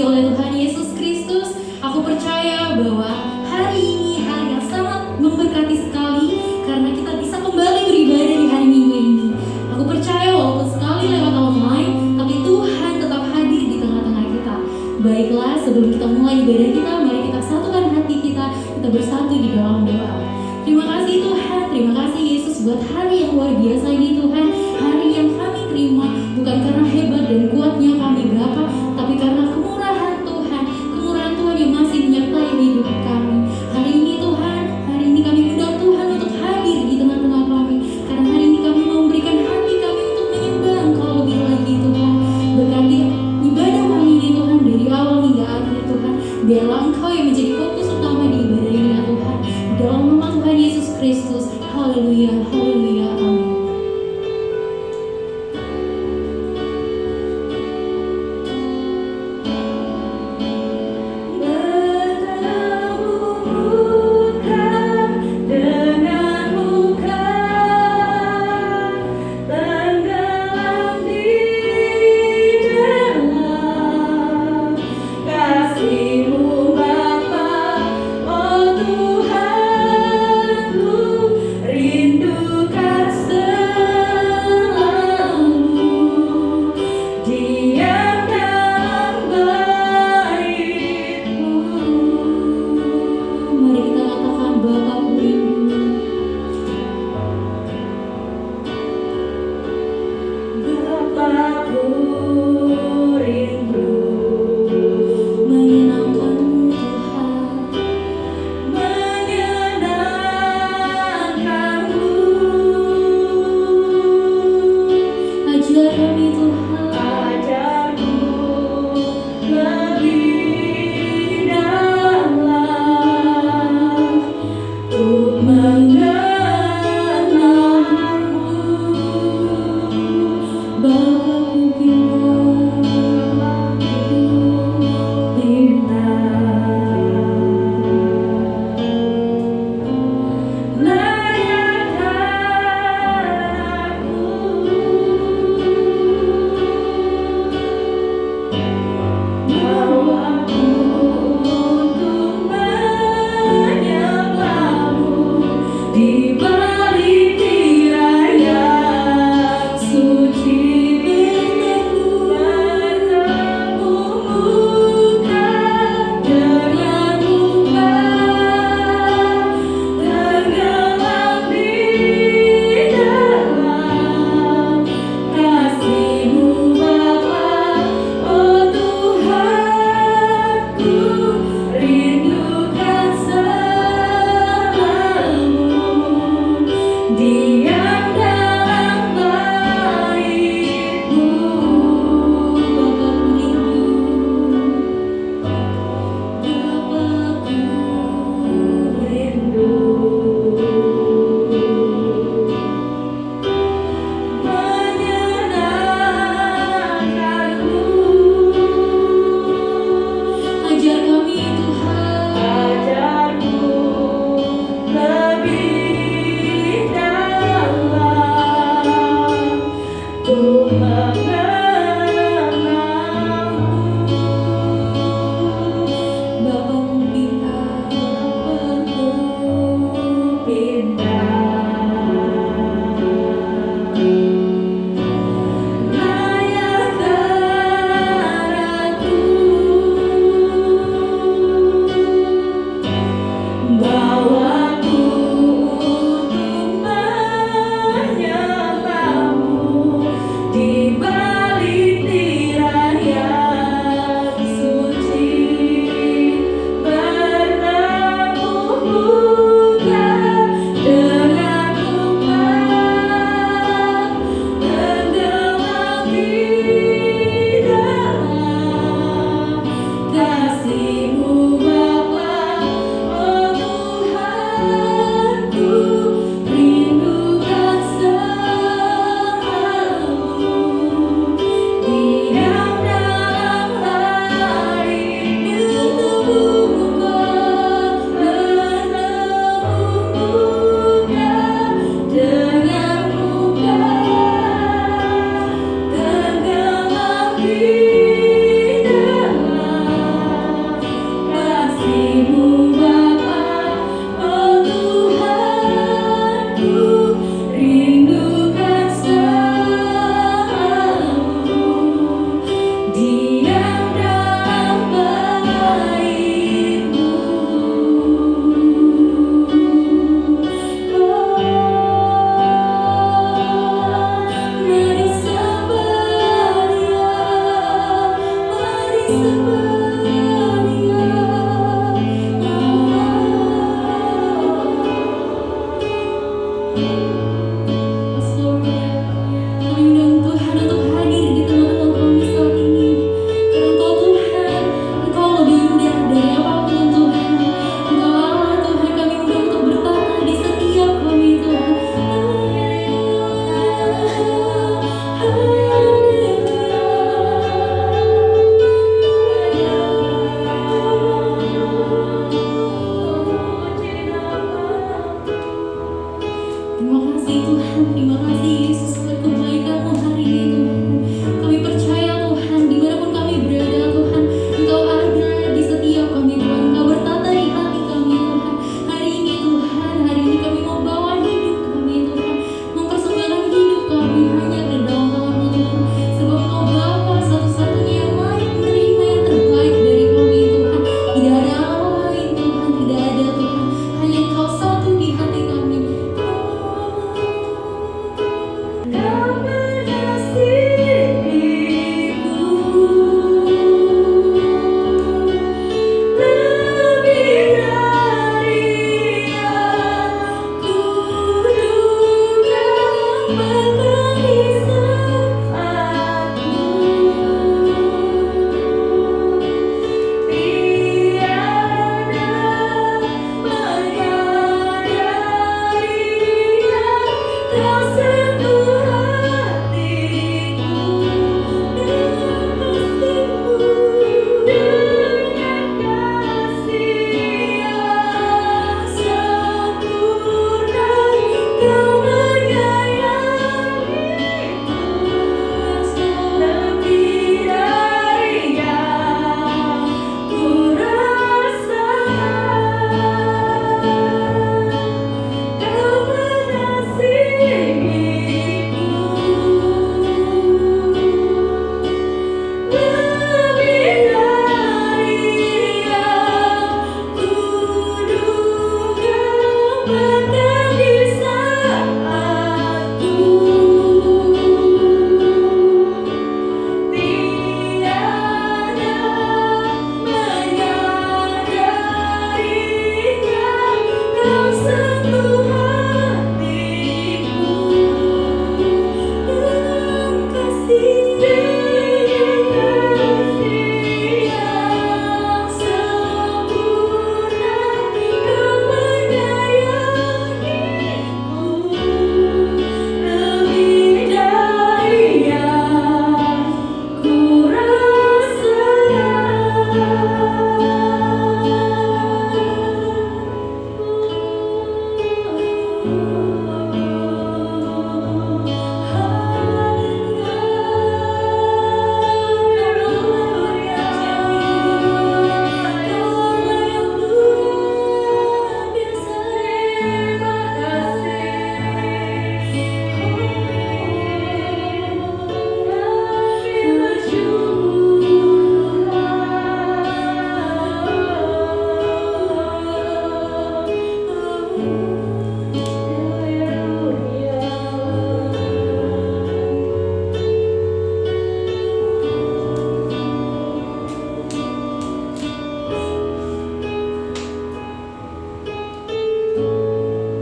oleh Tuhan Yesus Kristus. Aku percaya bahwa hari ini hari yang sangat memberkati sekali karena kita bisa kembali beribadah di hari Minggu ini. Aku percaya walaupun sekali lewat online, tapi Tuhan tetap hadir di tengah-tengah kita. Baiklah, sebelum kita mulai ibadah kita, mari kita satukan hati kita bersatu di dalam doa. Terima kasih Tuhan, terima kasih Yesus buat hari yang luar biasa ini Tuhan. Hari yang kami terima bukan karena hebat dan kuatnya kami Bapa, tapi karena kemurahan Tuhan yang masih menyertai hidup kami. Hari ini Tuhan, hari ini kami undang Tuhan untuk hadir di tengah-tengah kami. Karena hari ini kami mau memberikan hati kami untuk menyembah Engkau lebih lagi Tuhan. Berkati ibadah kami ini Tuhan dari awal hingga akhir Tuhan. Biarlah Engkau yang menjadi fokus utama di ibadah ini ya Tuhan. Dalam nama Tuhan Yesus Kristus. Haleluya, haleluya, amin. Ajar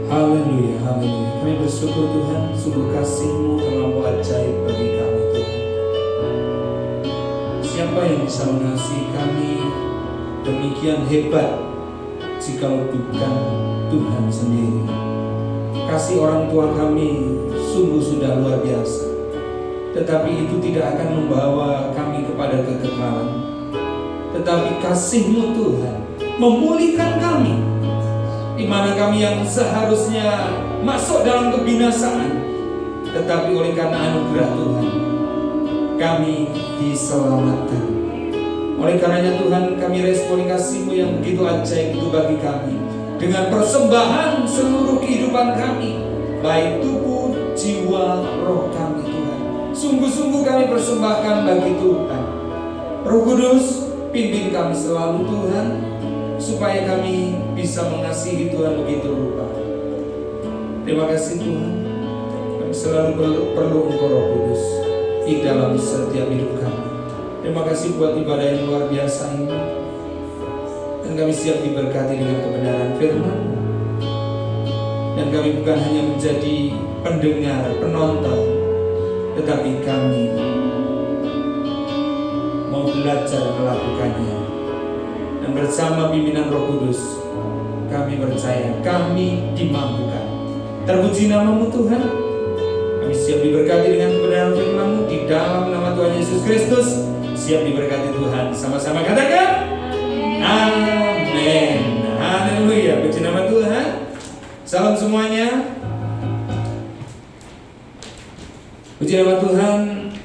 Haleluya, haleluya. Kami bersyukur Tuhan, sungguh kasih-Mu terlampau ajaib bagi kami Tuhan. Siapa yang bisa mengasihi kami demikian hebat jikalau bukan Tuhan sendiri. Kasih orang tua kami sungguh sudah luar biasa, tetapi itu tidak akan membawa kami kepada kekekalan. Tetapi kasih-Mu Tuhan memulihkan kami, di mana kami yang seharusnya masuk dalam kebinasaan, tetapi oleh karena anugerah Tuhan kami diselamatkan. Oleh karenanya Tuhan, kami responi kasih-Mu yang begitu ajaib itu bagi kami, dengan persembahan seluruh kehidupan kami, baik tubuh, jiwa, roh kami Tuhan. Sungguh-sungguh kami persembahkan bagi Tuhan. Roh Kudus, pimpin kami selalu Tuhan, supaya kami bisa mengasihi Tuhan begitu rupa. Terima kasih Tuhan. Kami selalu perlu Engkau Roh Kudus di dalam setiap hidup kami. Terima kasih buat ibadah yang luar biasa ini. Dan kami siap diberkati dengan kebenaran firman. Dan kami bukan hanya menjadi pendengar, penonton, tetapi kami mau belajar melakukannya. Dan bersama pimpinan Roh Kudus, kami percaya kami dimampukan. Terpuji namamu Tuhan. Kami siap diberkati dengan kebenaran firman-Mu di dalam nama Tuhan Yesus Kristus. Siap diberkati Tuhan. Sama-sama katakan amin. Haleluya. Puji nama Tuhan. Salam semuanya. Puji nama Tuhan.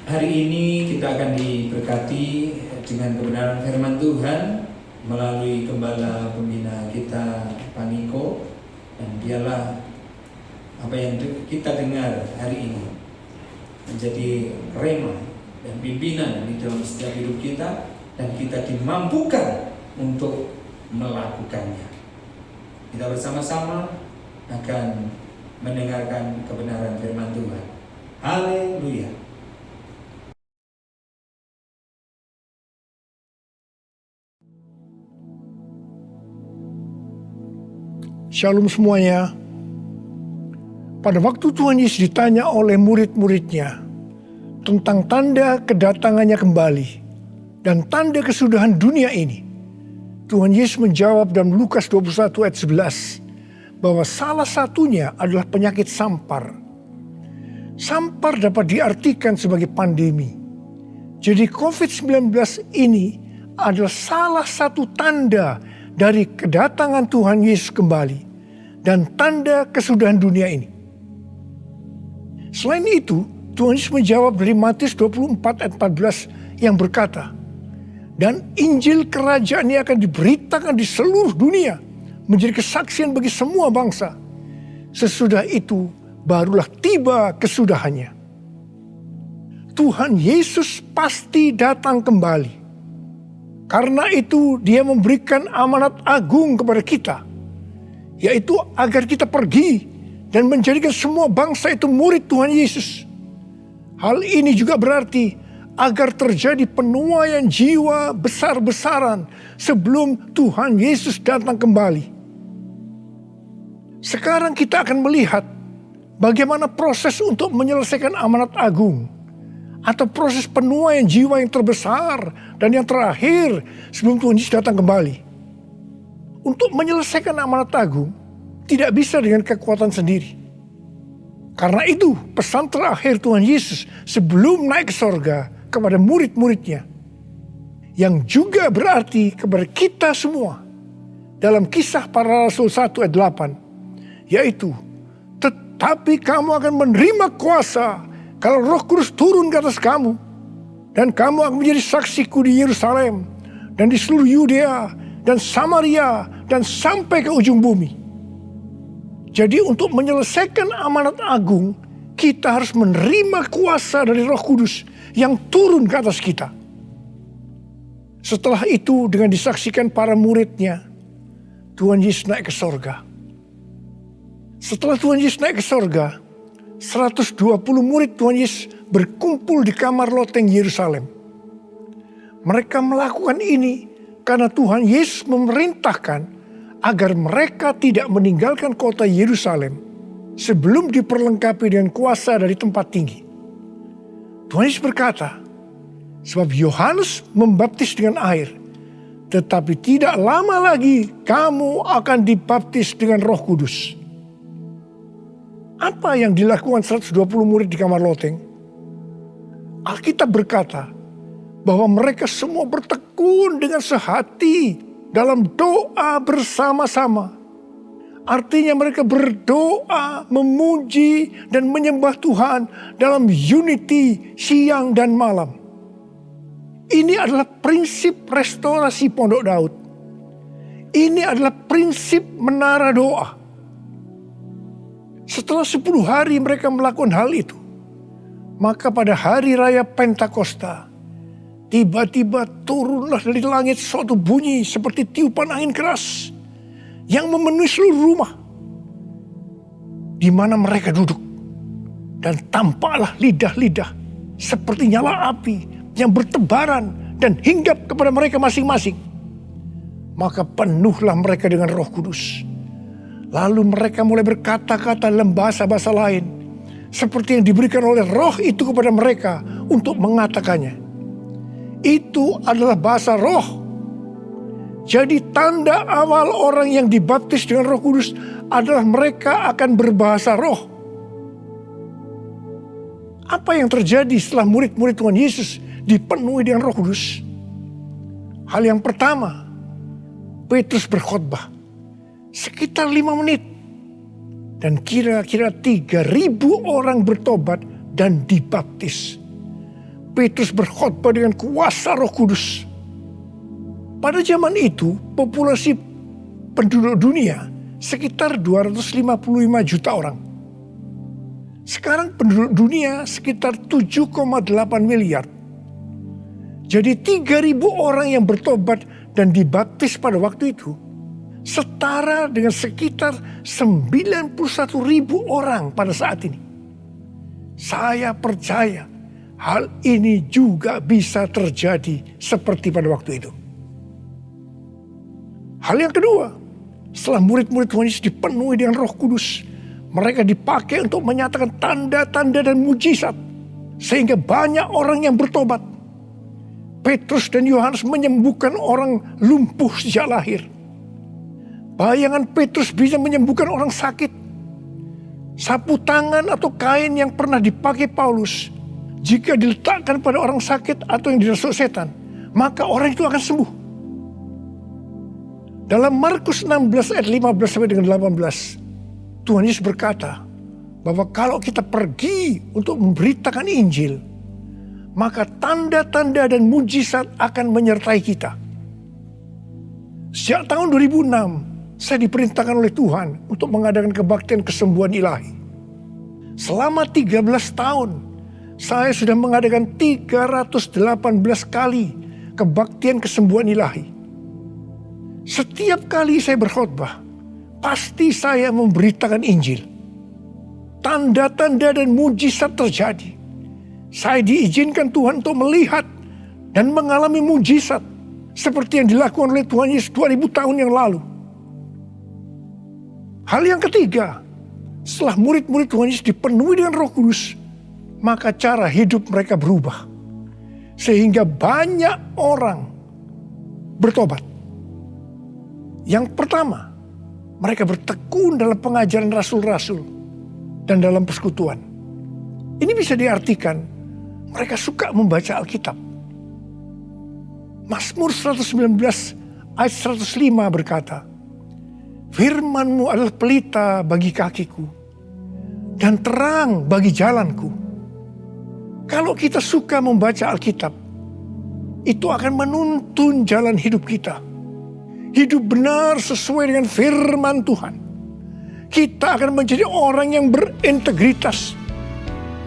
Hari ini kita akan diberkati dengan kebenaran firman Tuhan melalui gembala pembina kita, Pak Niko. Dan dialah apa yang kita dengar hari ini menjadi rema dan pimpinan di dalam setiap hidup kita, dan kita dimampukan untuk melakukannya. Kita bersama-sama akan mendengarkan kebenaran firman Tuhan. Haleluya. Shalom semuanya. Pada waktu Tuhan Yesus ditanya oleh murid-muridnya tentang tanda kedatangannya kembali dan tanda kesudahan dunia ini, Tuhan Yesus menjawab dalam Lukas 21 ayat 11 bahwa salah satunya adalah penyakit sampar. Sampar dapat diartikan sebagai pandemi. Jadi COVID-19 ini adalah salah satu tanda dari kedatangan Tuhan Yesus kembali dan tanda kesudahan dunia ini. Selain itu, Tuhan Yesus menjawab dari Matius 24 ayat 14 yang berkata, dan Injil kerajaan ini akan diberitakan di seluruh dunia menjadi kesaksian bagi semua bangsa. Sesudah itu barulah tiba kesudahannya. Tuhan Yesus pasti datang kembali. Karena itu dia memberikan amanat agung kepada kita, yaitu agar kita pergi dan menjadikan semua bangsa itu murid Tuhan Yesus. Hal ini juga berarti agar terjadi penuaian jiwa besar-besaran sebelum Tuhan Yesus datang kembali. Sekarang kita akan melihat bagaimana proses untuk menyelesaikan amanat agung atau proses penuaian jiwa yang terbesar dan yang terakhir sebelum Tuhan Yesus datang kembali. Untuk menyelesaikan amanat agung tidak bisa dengan kekuatan sendiri. Karena itu pesan terakhir Tuhan Yesus sebelum naik ke sorga kepada murid-muridnya, yang juga berarti kepada kita semua dalam Kisah Para Rasul 1 ayat 8, yaitu tetapi kamu akan menerima kuasa kalau Roh Kudus turun ke atas kamu, dan kamu akan menjadi saksiku di Yerusalem dan di seluruh Yudea dan Samaria dan sampai ke ujung bumi. Jadi untuk menyelesaikan amanat agung, kita harus menerima kuasa dari Roh Kudus yang turun ke atas kita. Setelah itu dengan disaksikan para muridnya, Tuhan Yesus naik ke sorga. Setelah Tuhan Yesus naik ke sorga, 120 murid Tuhan Yesus berkumpul di kamar loteng Yerusalem. Mereka melakukan ini karena Tuhan Yesus memerintahkan agar mereka tidak meninggalkan kota Yerusalem sebelum diperlengkapi dengan kuasa dari tempat tinggi. Tuhan Yesus berkata, sebab Yohanes membaptis dengan air, tetapi tidak lama lagi kamu akan dibaptis dengan Roh Kudus. Apa yang dilakukan 120 murid di kamar loteng? Alkitab berkata bahwa mereka semua bertekun dengan sehati dalam doa bersama-sama. Artinya mereka berdoa, memuji dan menyembah Tuhan dalam unity siang dan malam. Ini adalah prinsip restorasi Pondok Daud. Ini adalah prinsip menara doa. Setelah 10 hari mereka melakukan hal itu, maka pada hari raya Pentakosta, tiba-tiba turunlah dari langit suatu bunyi seperti tiupan angin keras yang memenuhi seluruh rumah di mana mereka duduk. Dan tampaklah lidah-lidah seperti nyala api yang bertebaran dan hinggap kepada mereka masing-masing. Maka penuhlah mereka dengan Roh Kudus. Lalu mereka mulai berkata-kata dalam bahasa-bahasa lain, seperti yang diberikan oleh Roh itu kepada mereka untuk mengatakannya. Itu adalah bahasa Roh. Jadi tanda awal orang yang dibaptis dengan Roh Kudus adalah mereka akan berbahasa roh. Apa yang terjadi setelah murid-murid Tuhan Yesus dipenuhi dengan Roh Kudus? Hal yang pertama, Petrus berkhotbah sekitar 5 menit. Dan kira-kira 3.000 orang bertobat dan dibaptis. Petrus berkhotbah dengan kuasa Roh Kudus. Pada zaman itu, populasi penduduk dunia sekitar 255 juta orang. Sekarang penduduk dunia sekitar 7,8 miliar. Jadi 3.000 orang yang bertobat dan dibaptis pada waktu itu setara dengan sekitar 91.000 orang pada saat ini. Saya percaya hal ini juga bisa terjadi seperti pada waktu itu. Hal yang kedua, setelah murid-murid Tuhan Yesus dipenuhi dengan Roh Kudus, mereka dipakai untuk menyatakan tanda-tanda dan mujizat, sehingga banyak orang yang bertobat. Petrus dan Yohanes menyembuhkan orang lumpuh sejak lahir. Bayangan Petrus bisa menyembuhkan orang sakit. Sapu tangan atau kain yang pernah dipakai Paulus, jika diletakkan pada orang sakit atau yang dirasuk setan, maka orang itu akan sembuh. Dalam Markus 16 ayat 15 sampai dengan 18, Tuhan Yesus berkata bahwa kalau kita pergi untuk memberitakan Injil, maka tanda-tanda dan mujizat akan menyertai kita. Sejak tahun 2006, saya diperintahkan oleh Tuhan untuk mengadakan kebaktian kesembuhan ilahi. Selama 13 tahun, saya sudah mengadakan 318 kali kebaktian kesembuhan ilahi. Setiap kali saya berkhotbah, pasti saya memberitakan Injil. Tanda-tanda dan mujizat terjadi. Saya diizinkan Tuhan untuk melihat dan mengalami mujizat seperti yang dilakukan oleh Tuhan Yesus 2000 tahun yang lalu. Hal yang ketiga, setelah murid-murid Tuhan Yesus dipenuhi dengan Roh Kudus, maka cara hidup mereka berubah. Sehingga banyak orang bertobat. Yang pertama, mereka bertekun dalam pengajaran rasul-rasul dan dalam persekutuan. Ini bisa diartikan mereka suka membaca Alkitab. Mazmur 119 ayat 105 berkata, "Firman-Mu adalah pelita bagi kakiku dan terang bagi jalanku." Kalau kita suka membaca Alkitab, itu akan menuntun jalan hidup kita. Hidup benar sesuai dengan firman Tuhan. Kita akan menjadi orang yang berintegritas.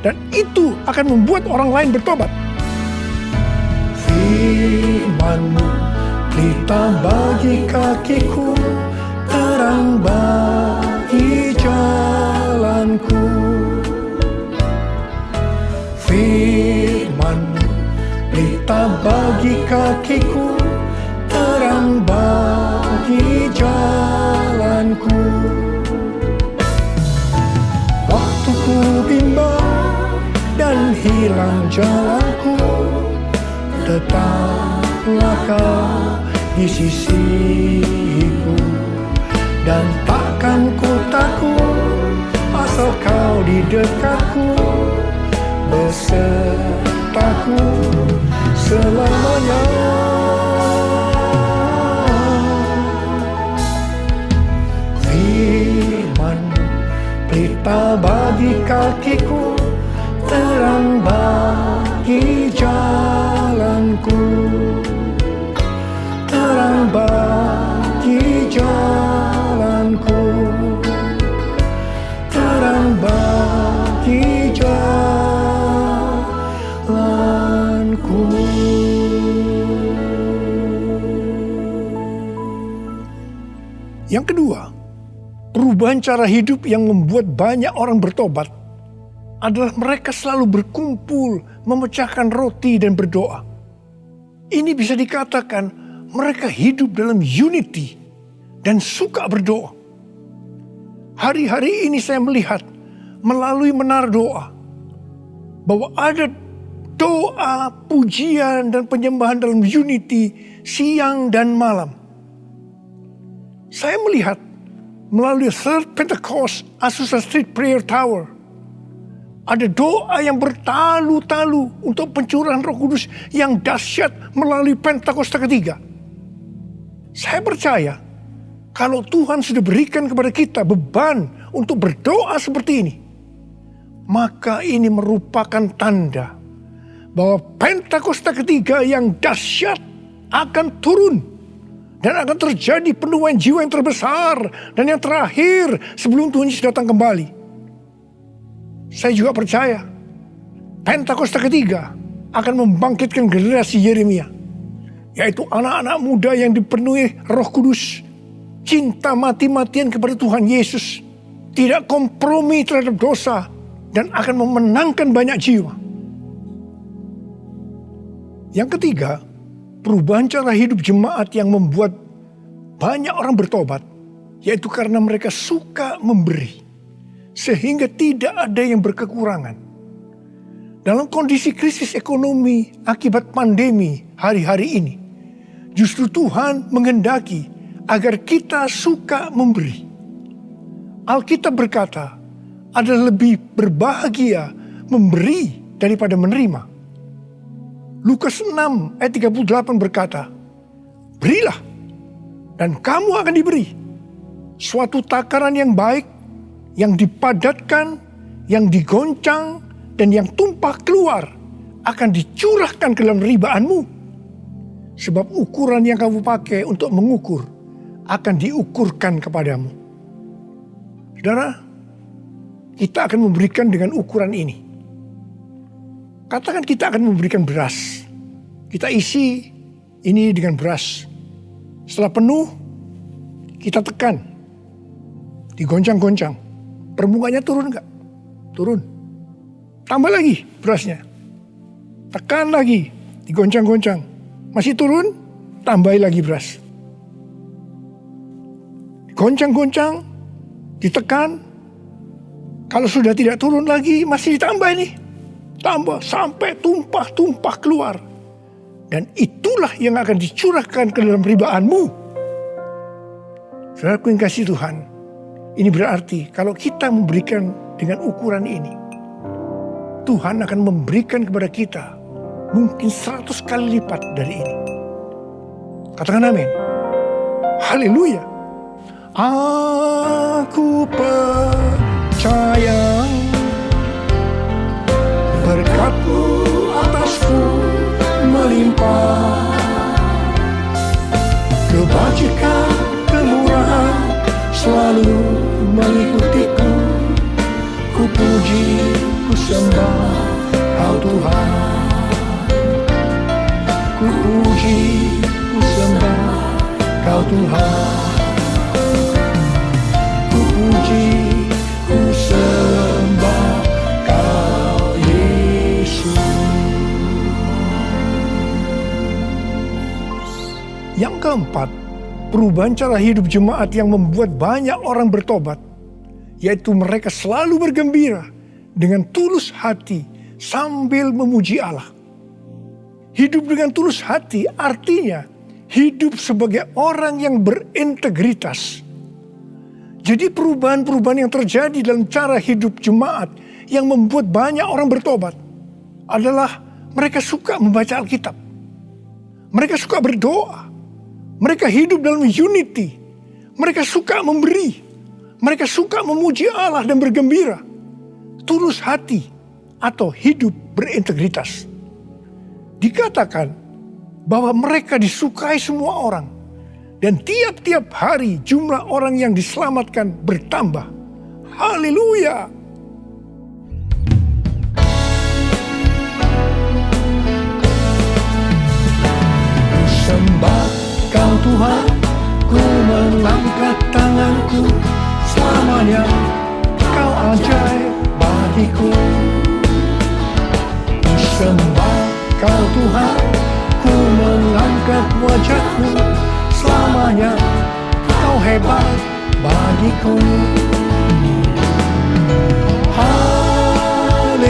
Dan itu akan membuat orang lain bertobat. Firman-Mu pelita bagi kakiku, terang bagi jalanku. Firman-Mu pelita bagi kakiku, terang bagi jalanku. Waktu ku bimbang dan hilang jalanku, tetaplah Kau di sisiku. Dan takkan ku takut asal Kau di dekatku, besertaku selamanya. Pelita bagi kakiku, terang bagi jalanku. Terang bagi jalanku. Terang bagi jalanku. Yang kedua, perubahan cara hidup yang membuat banyak orang bertobat adalah mereka selalu berkumpul, memecahkan roti dan berdoa. ini bisa dikatakan mereka hidup dalam unity dan suka berdoa. Hari-hari ini saya melihat melalui menara doa bahwa ada doa, pujian, dan penyembahan dalam unity siang dan malam. Saya melihat melalui Third Pentecost Azusa Street Prayer Tower ada doa yang bertalu-talu untuk pencurahan Roh Kudus yang dahsyat melalui Pentakosta ketiga. Saya percaya kalau Tuhan sudah berikan kepada kita beban untuk berdoa seperti ini, maka ini merupakan tanda bahwa Pentakosta ketiga yang dahsyat akan turun dan akan terjadi penuaian jiwa yang terbesar dan yang terakhir sebelum Tuhan Yesus datang kembali. Saya juga percaya Pentakosta ketiga akan membangkitkan generasi Yeremia, yaitu anak-anak muda yang dipenuhi Roh Kudus, cinta mati-matian kepada Tuhan Yesus, tidak kompromi terhadap dosa, dan akan memenangkan banyak jiwa. Yang ketiga, perubahan cara hidup jemaat yang membuat banyak orang bertobat, yaitu karena mereka suka memberi, sehingga tidak ada yang berkekurangan. Dalam kondisi krisis ekonomi akibat pandemi hari-hari ini, justru Tuhan menghendaki agar kita suka memberi. Alkitab berkata, ada lebih berbahagia memberi daripada menerima. Lukas 6 ayat 38 berkata, berilah dan kamu akan diberi. Suatu takaran yang baik, yang dipadatkan, yang digoncang, dan yang tumpah keluar akan dicurahkan ke dalam ribaanmu. Sebab ukuran yang kamu pakai untuk mengukur akan diukurkan kepadamu. Saudara, kita akan memberikan dengan ukuran ini. Katakan kita akan memberikan beras. Kita isi ini dengan beras. Setelah penuh, kita tekan. Digoncang-goncang. Permukaannya turun enggak? Turun. Tambah lagi berasnya. Tekan lagi. Digoncang-goncang. Masih turun, tambahi lagi beras. Goncang-goncang, ditekan. Kalau sudah tidak turun lagi, masih ditambah ini. Tambah sampai tumpah-tumpah keluar. Dan itulah yang akan dicurahkan ke dalam ribaanmu. Saudaraku yang kasih Tuhan, ini berarti kalau kita memberikan dengan ukuran ini, Tuhan akan memberikan kepada kita mungkin 100 kali lipat dari ini. Katakan amin. Haleluya. Aku percaya berkat-Mu atasku melimpah, kebajikan, kemurahan selalu mengikutiku. Ku puji, ku sembah Kau Tuhan. Ku puji, ku sembah Kau Tuhan. Ku puji, ku sembah Kau Yesus. Yang keempat, perubahan cara hidup jemaat yang membuat banyak orang bertobat, yaitu mereka selalu bergembira dengan tulus hati sambil memuji Allah. Hidup dengan tulus hati artinya hidup sebagai orang yang berintegritas. Jadi perubahan-perubahan yang terjadi dalam cara hidup jemaat yang membuat banyak orang bertobat adalah mereka suka membaca Alkitab. Mereka suka berdoa. Mereka hidup dalam unity. Mereka suka memberi. Mereka suka memuji Allah dan bergembira. Tulus hati atau hidup berintegritas. Dikatakan bahwa mereka disukai semua orang. Dan tiap-tiap hari jumlah orang yang diselamatkan bertambah. Haleluya. Sembah Kau Tuhan, ku mengangkat tanganku, selamanya Kau ajaib bagiku. Ku sembah Kau Tuhan, ku wajahmu selamanya. Kau hebat bagiku. Haleluya,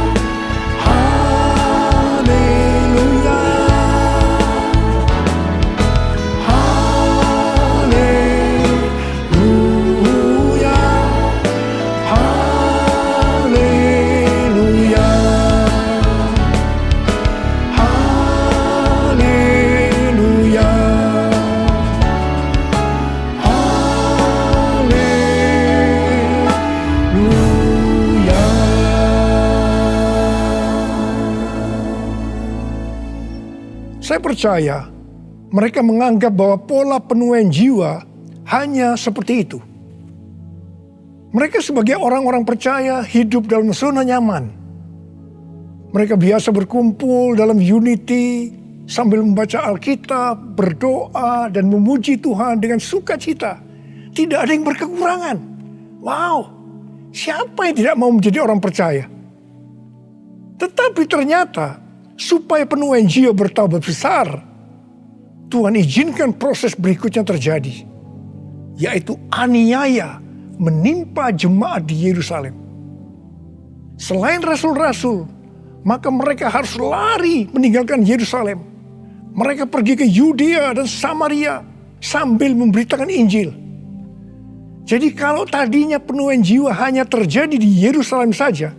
haleluya, haleluya, haleluya, haleluya, haleluya. Saya percaya mereka menganggap bahwa pola penuaian jiwa hanya seperti itu. Mereka sebagai orang-orang percaya hidup dalam zona nyaman. Mereka biasa berkumpul dalam unity sambil membaca Alkitab, berdoa, dan memuji Tuhan dengan sukacita. Tidak ada yang berkekurangan. Wow, siapa yang tidak mau menjadi orang percaya? Tetapi ternyata supaya penuaian jiwa bertambah besar, Tuhan izinkan proses berikutnya terjadi, yaitu aniaya menimpa jemaat di Yerusalem. Selain rasul-rasul, maka mereka harus lari meninggalkan Yerusalem. Mereka pergi ke Yudea dan Samaria sambil memberitakan Injil. Jadi kalau tadinya penuaian jiwa hanya terjadi di Yerusalem saja,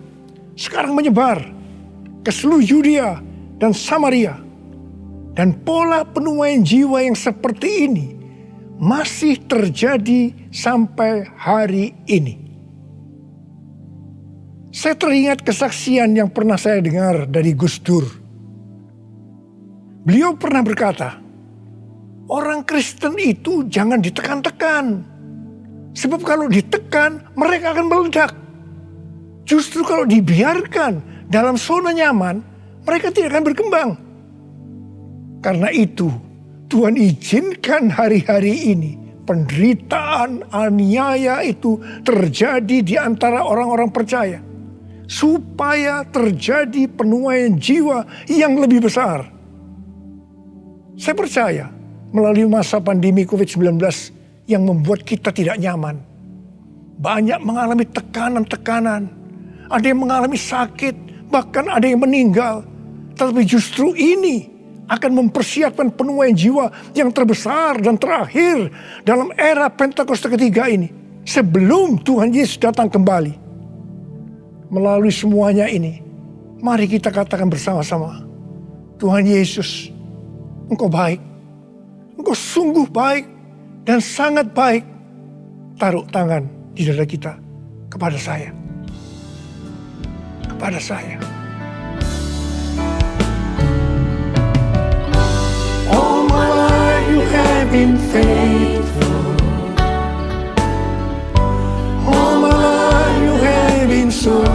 sekarang menyebar ke seluruh Yudea dan Samaria. Dan pola penuaian jiwa yang seperti ini masih terjadi sampai hari ini. Saya teringat kesaksian yang pernah saya dengar dari Gus Dur. Beliau pernah berkata, orang Kristen itu jangan ditekan-tekan. Sebab kalau ditekan, mereka akan meledak. Justru kalau dibiarkan dalam zona nyaman, mereka tidak akan berkembang. Karena itu, Tuhan izinkan hari-hari ini penderitaan, aniaya itu terjadi di antara orang-orang percaya. Supaya terjadi penuaian jiwa yang lebih besar. Saya percaya melalui masa pandemi COVID-19 yang membuat kita tidak nyaman. Banyak mengalami tekanan-tekanan. Ada yang mengalami sakit, bahkan ada yang meninggal. Tetapi justru ini akan mempersiapkan penuaian jiwa yang terbesar dan terakhir dalam era Pentakosta ketiga ini. Sebelum Tuhan Yesus datang kembali. Melalui semuanya ini, mari kita katakan bersama-sama, Tuhan Yesus, Engkau baik. Engkau sungguh baik dan sangat baik. Taruh tangan di dada kita kepada saya. Kepada saya. All my life you have been faithful. All my life you have been so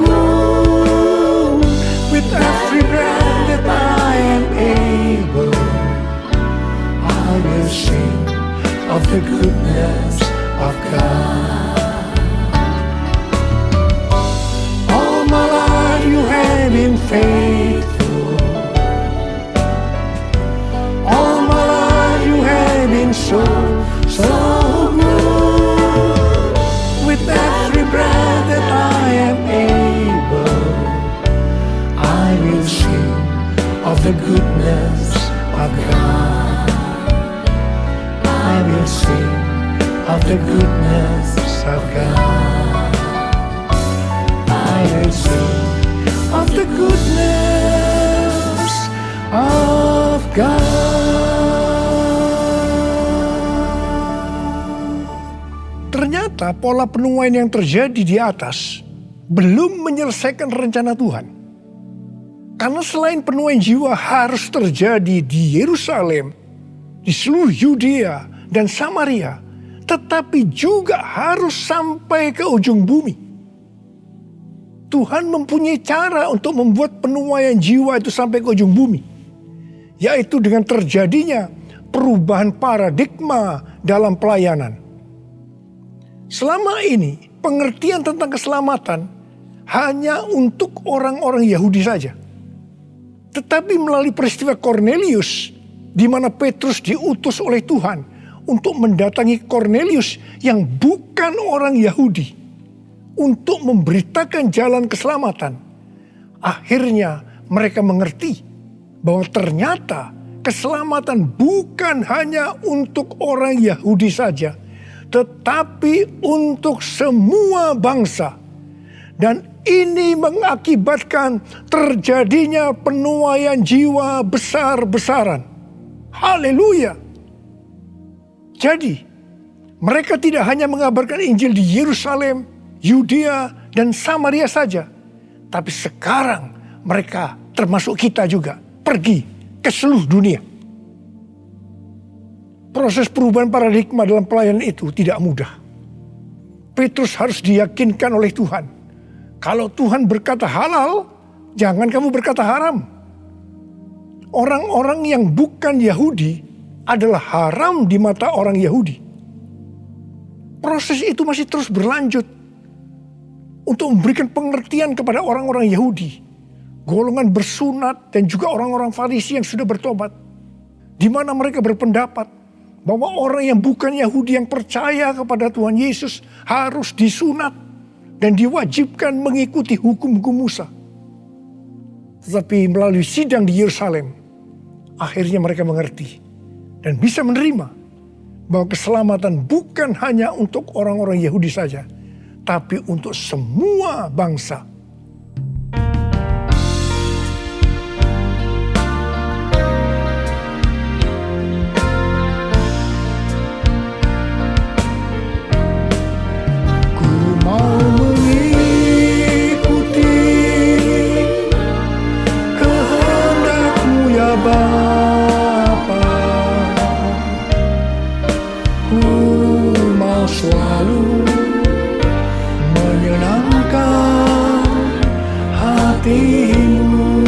good. With every breath that I am able, I will sing of the goodness of God. All my life you have been faithful. All my life you have been so good. With every breath that I am able, I will sing of the goodness of God. I will sing of the goodness of God. I will sing of the goodness of God. Ternyata pola penuaian yang terjadi di atas belum menyelesaikan rencana Tuhan. Karena selain penuaian jiwa harus terjadi di Yerusalem, di seluruh Yudea dan Samaria, tetapi juga harus sampai ke ujung bumi. Tuhan mempunyai cara untuk membuat penuaian jiwa itu sampai ke ujung bumi, yaitu dengan terjadinya perubahan paradigma dalam pelayanan. Selama ini pengertian tentang keselamatan hanya untuk orang-orang Yahudi saja. Tetapi melalui peristiwa Kornelius, di mana Petrus diutus oleh Tuhan untuk mendatangi Kornelius yang bukan orang Yahudi, untuk memberitakan jalan keselamatan. Akhirnya mereka mengerti bahwa ternyata keselamatan bukan hanya untuk orang Yahudi saja, tetapi untuk semua bangsa. Dan ini mengakibatkan terjadinya penuaian jiwa besar-besaran. Haleluya. Jadi, mereka tidak hanya mengabarkan Injil di Yerusalem, Yudea, dan Samaria saja. Tapi sekarang mereka, termasuk kita juga, pergi ke seluruh dunia. Proses perubahan paradigma dalam pelayanan itu tidak mudah. Petrus harus diyakinkan oleh Tuhan. Kalau Tuhan berkata halal, jangan kamu berkata haram. Orang-orang yang bukan Yahudi adalah haram di mata orang Yahudi. Proses itu masih terus berlanjut untuk memberikan pengertian kepada orang-orang Yahudi, golongan bersunat dan juga orang-orang Farisi yang sudah bertobat, di mana mereka berpendapat bahwa orang yang bukan Yahudi yang percaya kepada Tuhan Yesus harus disunat dan diwajibkan mengikuti hukum-hukum Musa. Tetapi melalui sidang di Yerusalem, akhirnya mereka mengerti dan bisa menerima bahwa keselamatan bukan hanya untuk orang-orang Yahudi saja, tapi untuk semua bangsa. Selalu menyenangkan hatimu.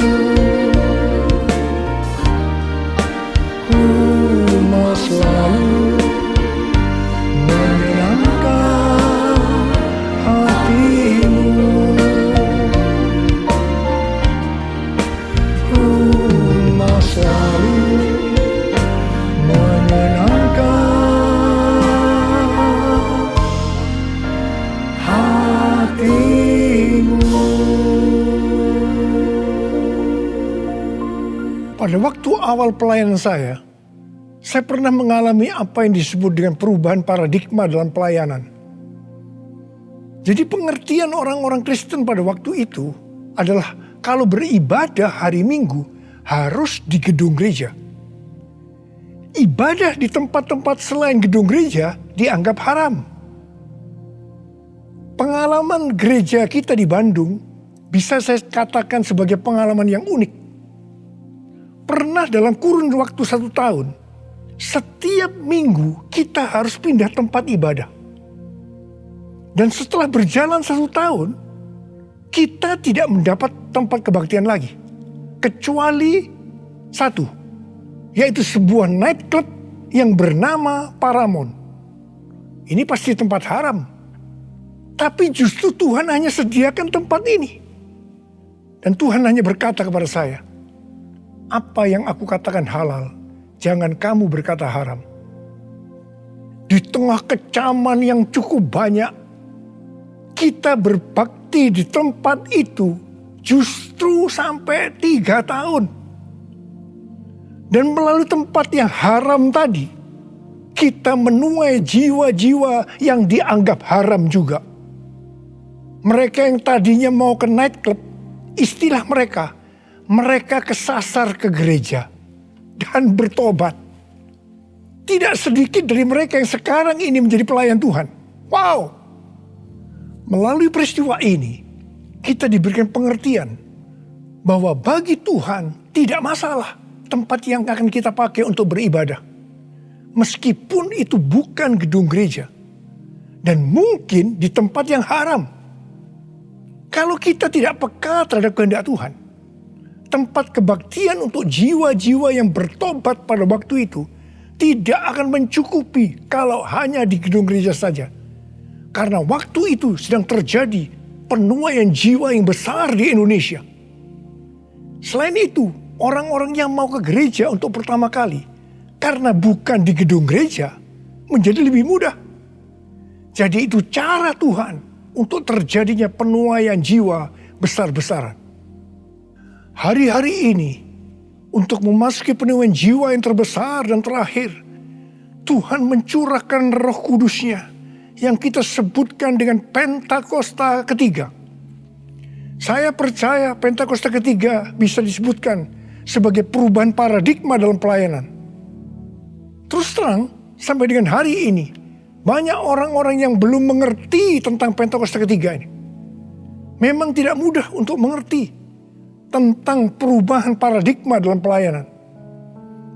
Ku mau selalu menyenangkan hatimu. Ku mau selalu menyenangkan pada waktu awal pelayanan saya pernah mengalami apa yang disebut dengan perubahan paradigma dalam pelayanan. Jadi pengertian orang-orang Kristen pada waktu itu adalah kalau beribadah hari Minggu harus di gedung gereja. Ibadah di tempat-tempat selain gedung gereja dianggap haram. Pengalaman gereja kita di Bandung bisa saya katakan sebagai pengalaman yang unik. Pernah dalam kurun waktu 1 tahun, setiap minggu kita harus pindah tempat ibadah. Dan setelah berjalan 1 tahun, kita tidak mendapat tempat kebaktian lagi. Kecuali satu, yaitu sebuah nightclub yang bernama Paramount. Ini pasti tempat haram. Tapi justru Tuhan hanya sediakan tempat ini. Dan Tuhan hanya berkata kepada saya, apa yang aku katakan halal, jangan kamu berkata haram. Di tengah kecaman yang cukup banyak, kita berbakti di tempat itu justru sampai 3 tahun. Dan melalui tempat yang haram tadi, kita menuai jiwa-jiwa yang dianggap haram juga. Mereka yang tadinya mau ke nightclub, istilah mereka kesasar ke gereja dan bertobat. Tidak sedikit dari mereka yang sekarang ini menjadi pelayan Tuhan. Wow! Melalui peristiwa ini, kita diberikan pengertian bahwa bagi Tuhan tidak masalah tempat yang akan kita pakai untuk beribadah. Meskipun itu bukan gedung gereja dan mungkin di tempat yang haram. Kalau kita tidak peka terhadap kehendak Tuhan, tempat kebaktian untuk jiwa-jiwa yang bertobat pada waktu itu tidak akan mencukupi kalau hanya di gedung gereja saja. Karena waktu itu sedang terjadi penuaian jiwa yang besar di Indonesia. Selain itu, orang-orang yang mau ke gereja untuk pertama kali, karena bukan di gedung gereja, menjadi lebih mudah. Jadi itu cara Tuhan untuk terjadinya penuaian jiwa besar-besaran. Hari-hari ini, untuk memasuki penuaian jiwa yang terbesar dan terakhir, Tuhan mencurahkan Roh Kudus-Nya yang kita sebutkan dengan Pentakosta ketiga. Saya percaya Pentakosta ketiga bisa disebutkan sebagai perubahan paradigma dalam pelayanan. Terus terang, sampai dengan hari ini, banyak orang-orang yang belum mengerti tentang Pentakosta ketiga ini. Memang tidak mudah untuk mengerti tentang perubahan paradigma dalam pelayanan.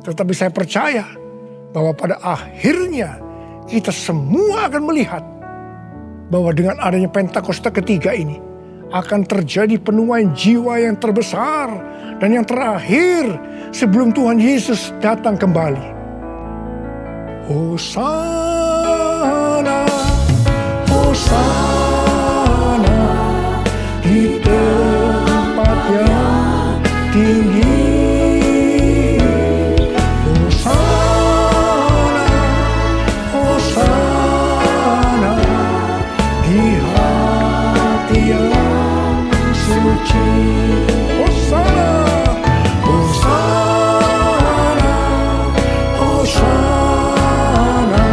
Tetapi saya percaya bahwa pada akhirnya kita semua akan melihat bahwa dengan adanya Pentakosta ketiga ini akan terjadi penuaian jiwa yang terbesar dan yang terakhir sebelum Tuhan Yesus datang kembali. Hosana, Hosana di tempat yang tinggi. Hosana, Hosana di hati yang suci. Hosana, Hosana, Hosana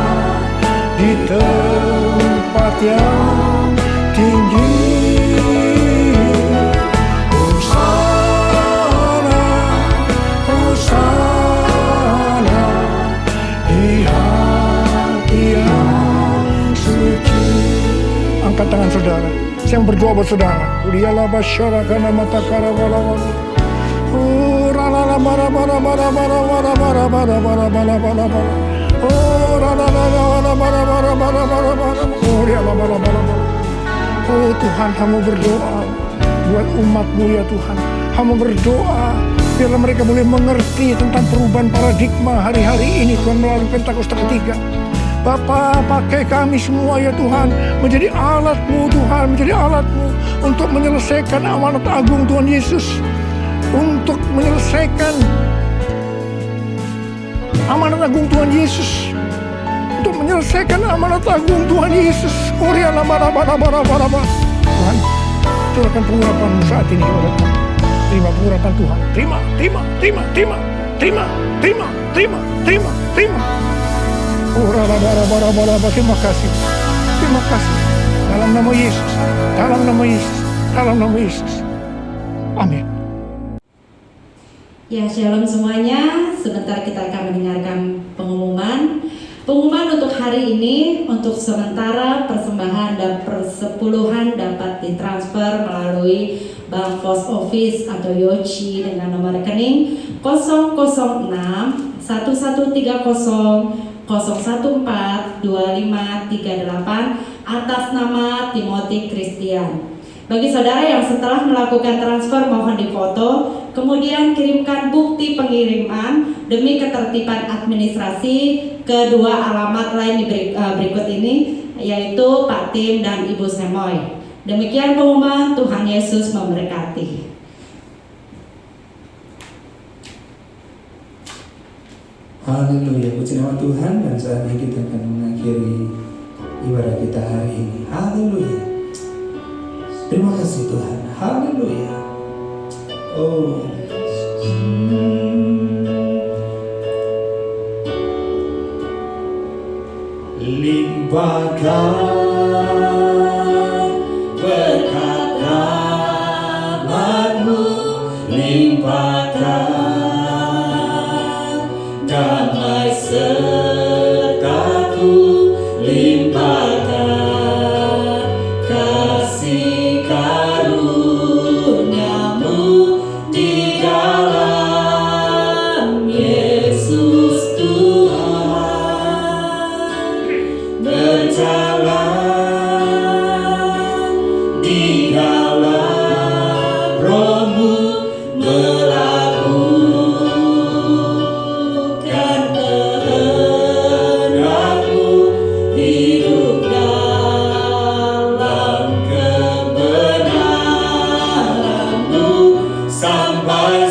di tempat yang tinggi. Hosana, Hosana di hati yang suci. Angkat tangan saudara, saya berdoa buat saudara. Udialah basyarakat mata karawalawan. Ralala bara bara bara bara bara bara bara bara bara bara bara. Oh Tuhan, hamba berdoa buat umat-Mu ya Tuhan. Hamba berdoa biarlah mereka boleh mengerti tentang perubahan paradigma hari-hari ini Tuhan melalui Pentakosta ketiga. Bapa, pakai kami semua ya Tuhan menjadi alat-Mu Tuhan, menjadi alat-Mu untuk menyelesaikan amanat agung Tuhan Yesus, untuk menyelesaikan amanat agung Tuhan Yesus, untuk menyelesaikan amanat agung Tuhan Yesus. Tuhan, curahkan pengurapan saat ini kepada kami. Terima pengurapan Tuhan. Terima. Terima kasih. Terima kasih. Dalam nama Yesus. Dalam nama Yesus. Dalam nama Yesus. Amin. Ya, shalom semuanya. Sebentar kita akan mendengarkan pengumuman. Pengumuman untuk hari ini, untuk sementara persembahan dan persepuluhan dapat ditransfer melalui Bank Post Office atau Yoci dengan nomor rekening 006 1130 014 2538 atas nama Timothy Christian. Bagi saudara yang setelah melakukan transfer mohon difoto, kemudian kirimkan bukti pengiriman demi ketertiban administrasi ke dua alamat lain di berikut ini, yaitu Pak Tim dan Ibu Semoy. Demikian pengumuman, Tuhan Yesus memberkati. Haleluya, puji nama Tuhan. Dan saatnya kita akan mengakhiri ibadah kita hari ini. Haleluya. Terima kasih Tuhan. Haleluya. Oh. Limpahkan berkat rahmat-Mu, limpahkan damai serta-Ku, limpahkan kasih karunia-Mu di dalam Yesus Tuhan. Berjalan di dalam Roh-Mu, melakukan kehendak-Mu, hidup dalam kebenaran-Mu sampai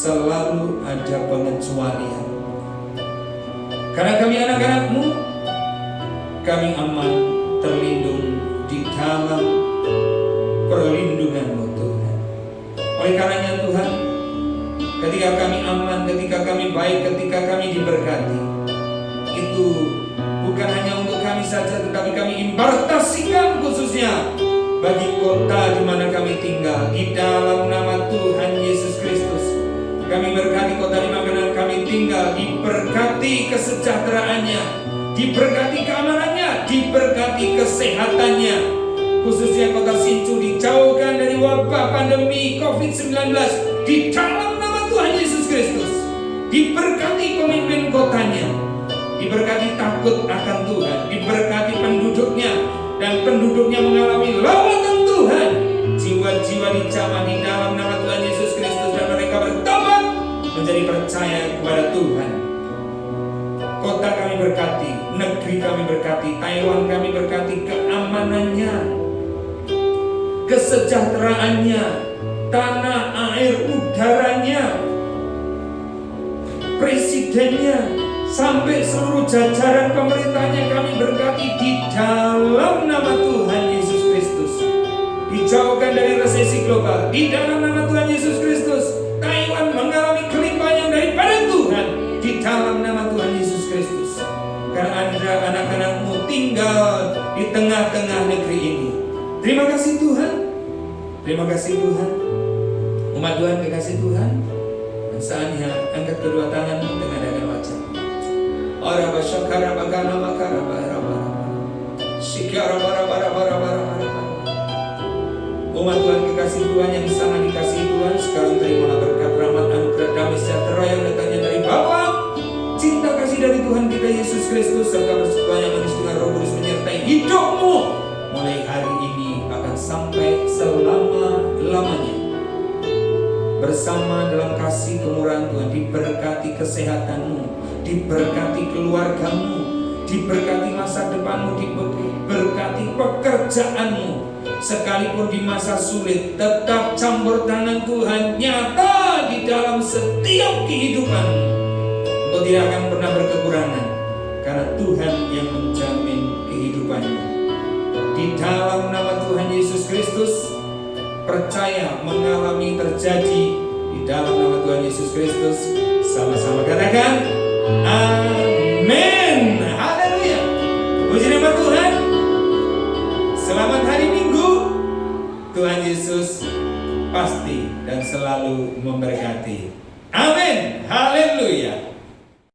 selalu ada pengecualian. Karena kami anak-anak-Mu, kami aman terlindung di dalam perlindungan-Mu Tuhan. Oleh karenanya Tuhan, ketika kami aman, ketika kami baik, ketika kami diberkati, itu bukan hanya untuk kami saja, tetapi kami impartasikan khususnya bagi kota di mana kami tinggal. Di dalam nama Tuhan Yesus Kristus, kami berkati kota di mana kami tinggal, diberkati kesejahteraannya, diberkati keamanannya, diberkati kesehatannya. Khususnya kota Sincu dijauhkan dari wabah pandemi COVID-19 di dalam nama Tuhan Yesus Kristus. Diberkati pemimpin kotanya, diberkati takut akan Tuhan, diberkati penduduknya, dan penduduknya mengalami lawatan Tuhan. Jiwa-jiwa dijamah di dalam nama Tuhan Yesus Kristus, dan mereka bertobat menjadi percaya kepada Tuhan. Kota kami berkati, negeri kami berkati, Taiwan kami berkati, keamanannya, kesejahteraannya, tanah, air, udaranya, presidennya, sampai seluruh jajaran pemerintahnya kami berkati di dalam nama Tuhan Yesus Kristus. Dijauhkan dari resesi global di dalam nama Tuhan Yesus Kristus. Taiwan mengalami kelimpahan daripada Tuhan di dalam nama Tuhan Yesus Kristus. Karena Anda anak-anak-Mu tinggal di tengah-tengah negeri ini. Terima kasih Tuhan. Terima kasih Tuhan. Umat Tuhan kekasih Tuhan, dan saatnya angkat kedua tanganmu dengan dalam wajah. Araba syakara bagana makara baraba sikara baraba. Umat Tuhan kekasih Tuhan yang sangat dikasihi Tuhan, sekarang terimalah berkat rahmat anugerah damai sejahtera yang datangnya dari Bapa, cinta kasih dari Tuhan kita Yesus Kristus, serta persekutuan yang manis dengan Roh Kudus menyertai hidupmu mulai hari ini akan sampai selama-lamanya. Bersama dalam kasih kemurahan Tuhan, diberkati kesehatanmu, diberkati keluargamu, diberkati masa depanmu, diberkati pekerjaanmu. Sekalipun di masa sulit, tetap campur tangan Tuhan nyata di dalam setiap kehidupan. Engkau tidak akan pernah berkekurangan, karena Tuhan yang menjamin kehidupanmu. Di dalam nama Tuhan Yesus Kristus, percaya mengalami terjadi di dalam nama Tuhan Yesus Kristus. Sama-sama katakan amin. Haleluya. Puji nama Tuhan. Selamat hari Minggu. Tuhan Yesus pasti dan selalu memberkati. Amin. Haleluya.